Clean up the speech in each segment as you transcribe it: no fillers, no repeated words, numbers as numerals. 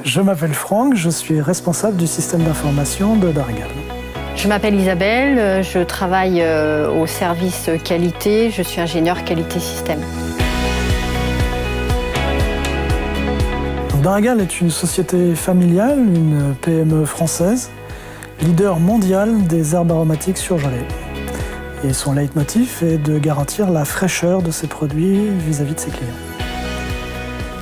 Je m'appelle Franck, je suis responsable du système d'information de Darigal. Je m'appelle Isabelle, je travaille au service qualité, je suis ingénieure qualité système. Darigal est une société familiale, une PME française, leader mondial des herbes aromatiques surgelées. Et son leitmotiv est de garantir la fraîcheur de ses produits vis-à-vis de ses clients.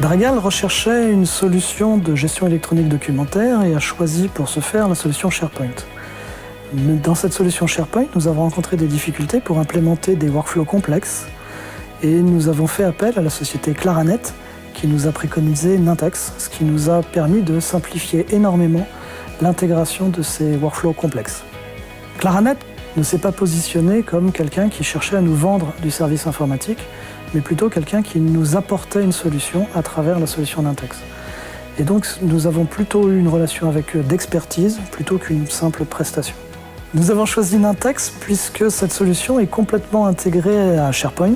Darigal recherchait une solution de gestion électronique documentaire et a choisi pour ce faire la solution SharePoint. Dans cette solution SharePoint, nous avons rencontré des difficultés pour implémenter des workflows complexes et nous avons fait appel à la société Claranet qui nous a préconisé Nintex, ce qui nous a permis de simplifier énormément l'intégration de ces workflows complexes. Claranet ne s'est pas positionné comme quelqu'un qui cherchait à nous vendre du service informatique, mais plutôt quelqu'un qui nous apportait une solution à travers la solution Nintex. Et donc nous avons plutôt eu une relation avec eux d'expertise plutôt qu'une simple prestation. Nous avons choisi Nintex puisque cette solution est complètement intégrée à SharePoint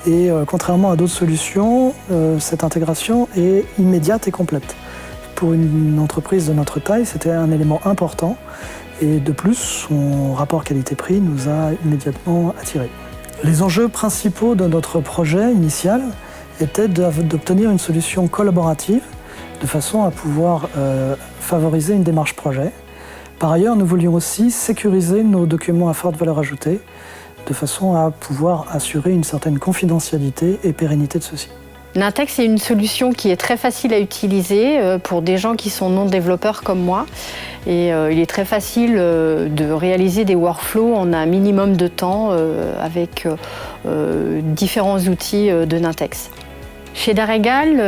et contrairement à d'autres solutions, cette intégration est immédiate et complète. Pour une entreprise de notre taille, c'était un élément important et de plus, son rapport qualité-prix nous a immédiatement attirés. Les enjeux principaux de notre projet initial étaient d'obtenir une solution collaborative de façon à pouvoir favoriser une démarche projet. Par ailleurs, nous voulions aussi sécuriser nos documents à forte valeur ajoutée de façon à pouvoir assurer une certaine confidentialité et pérennité de ceux-ci. Nintex est une solution qui est très facile à utiliser pour des gens qui sont non développeurs comme moi. Et il est très facile de réaliser des workflows en un minimum de temps avec différents outils de Nintex. Chez Darigal,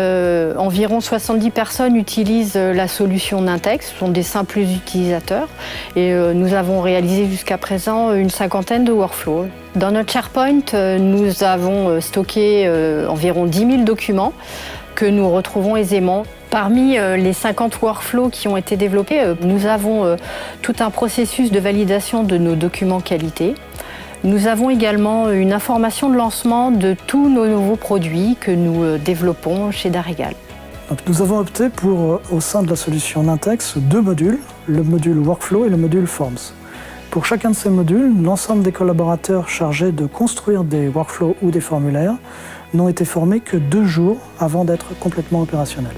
environ 70 personnes utilisent la solution Nintex, ce sont des simples utilisateurs et nous avons réalisé jusqu'à présent une cinquantaine de workflows. Dans notre SharePoint, nous avons stocké environ 10 000 documents que nous retrouvons aisément. Parmi les 50 workflows qui ont été développés, nous avons tout un processus de validation de nos documents qualité. Nous avons également une information de lancement de tous nos nouveaux produits que nous développons chez Darigal. Donc nous avons opté pour, au sein de la solution Nintex, deux modules, le module Workflow et le module Forms. Pour chacun de ces modules, l'ensemble des collaborateurs chargés de construire des workflows ou des formulaires n'ont été formés que 2 jours avant d'être complètement opérationnels.